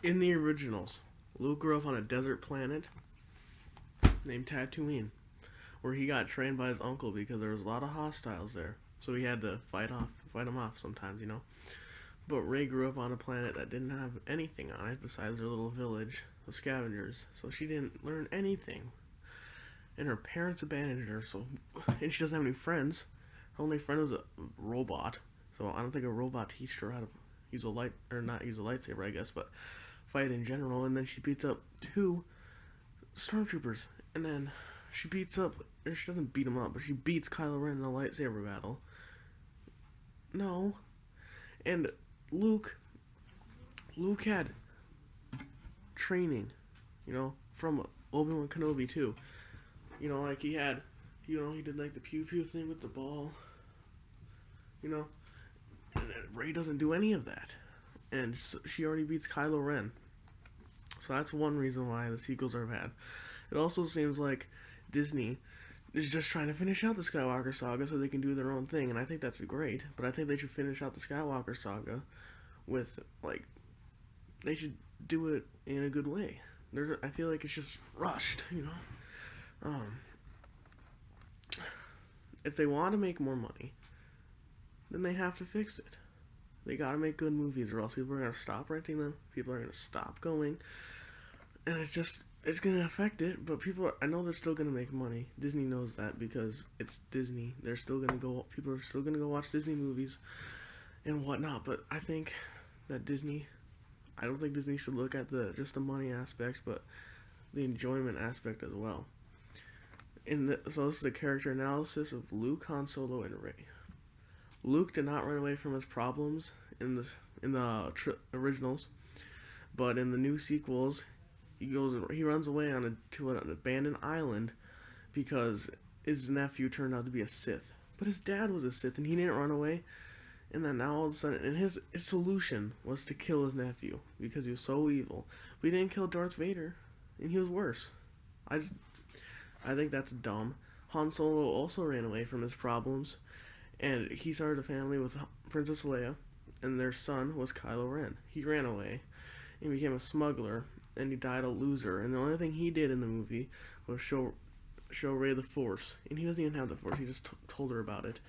In the originals, Luke grew up on a desert planet named Tatooine, where he got trained by his uncle because there was a lot of hostiles there. So he had to fight them off sometimes, you know. But Rey grew up on a planet that didn't have anything on it besides their little village of scavengers. So she didn't learn anything, and her parents abandoned her. And she doesn't have any friends. Her only friend was a robot. So I don't think a robot teached her how to use a light or not use a lightsaber, I guess, but fight in general. And then she beats up two stormtroopers, and then she beats up, or she doesn't beat him up, but she beats Kylo Ren in a lightsaber battle. No, and Luke, Luke had training, from Obi-Wan Kenobi too. Like he did like the pew pew thing with the ball. And Rey doesn't do any of that, and she already beats Kylo Ren. So that's one reason why the sequels are bad. It also seems like Disney is just trying to finish out the Skywalker saga so they can do their own thing, and I think that's great. But I think they should finish out the Skywalker saga with they should do it in a good way. I feel like it's just rushed. If they want to make more money, then they have to fix it. They gotta make good movies, or else people are gonna stop renting them. People are gonna stop going, and it's gonna affect it. But I know they're still gonna make money. Disney knows that because it's Disney. They're still gonna go. People are still gonna go watch Disney movies and whatnot. But I think that I don't think Disney should look at just the money aspect, but the enjoyment aspect as well. So this is the character analysis of Luke, Han Solo, and Rey. Luke did not run away from his problems in the originals, but in the new sequels, he runs away to an abandoned island because his nephew turned out to be a Sith. But his dad was a Sith, and he didn't run away. And then now all of a sudden, and his solution was to kill his nephew because he was so evil. But he didn't kill Darth Vader, and he was worse. I think that's dumb. Han Solo also ran away from his problems, and he started a family with Princess Leia, and their son was Kylo Ren. He ran away and became a smuggler, and he died a loser. And the only thing he did in the movie was show Rey the Force, and he doesn't even have the Force. He just told her about it.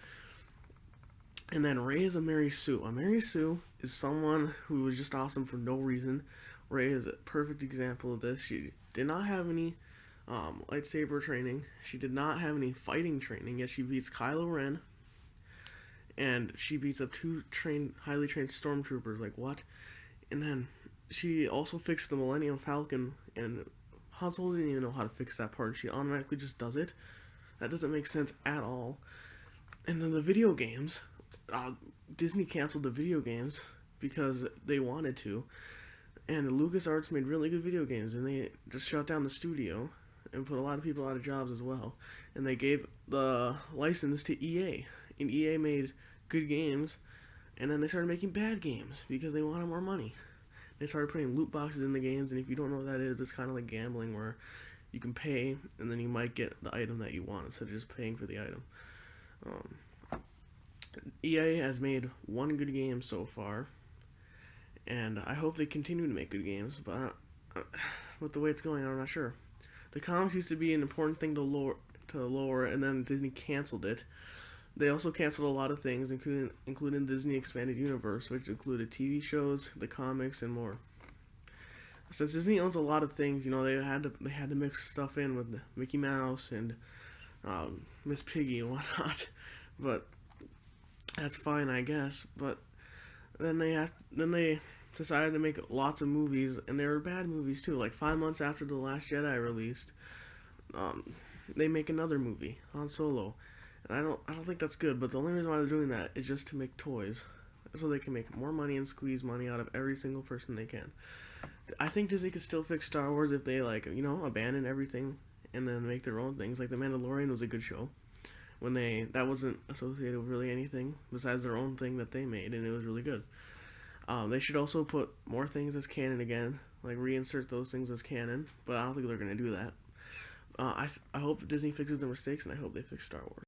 And then Rey is a Mary Sue. A Mary Sue is someone who was just awesome for no reason. Rey is a perfect example of this. She did not have any lightsaber training. She did not have any fighting training, yet she beats Kylo Ren. And she beats up two highly trained stormtroopers. Like, what? And then she also fixed the Millennium Falcon, and Han Solo didn't even know how to fix that part. She automatically just does it. That doesn't make sense at all. And then the video games, Disney canceled the video games because they wanted to. And LucasArts made really good video games, and they just shut down the studio and put a lot of people out of jobs as well. And they gave the license to EA. And EA made good games, and then they started making bad games because they wanted more money. They started putting loot boxes in the games, and if you don't know what that is, it's kind of like gambling where you can pay, and then you might get the item that you want instead of just paying for the item. EA has made one good game so far, and I hope they continue to make good games, but with the way it's going, I'm not sure. The comics used to be an important thing to lore, and then Disney canceled it. They also canceled a lot of things, including Disney Expanded Universe, which included TV shows, the comics, and more. Since Disney owns a lot of things, they had to mix stuff in with Mickey Mouse and Miss Piggy and whatnot. But that's fine, I guess. But then they decided to make lots of movies, and they were bad movies too. Like 5 months after The Last Jedi released, they make another movie, Han Solo. And I don't think that's good, but the only reason why they're doing that is just to make toys. So they can make more money and squeeze money out of every single person they can. I think Disney could still fix Star Wars if they, abandon everything and then make their own things. Like The Mandalorian was a good show. That wasn't associated with really anything besides their own thing that they made, and it was really good. They should also put more things as canon again, like reinsert those things as canon, but I don't think they're going to do that. I hope Disney fixes their mistakes, and I hope they fix Star Wars.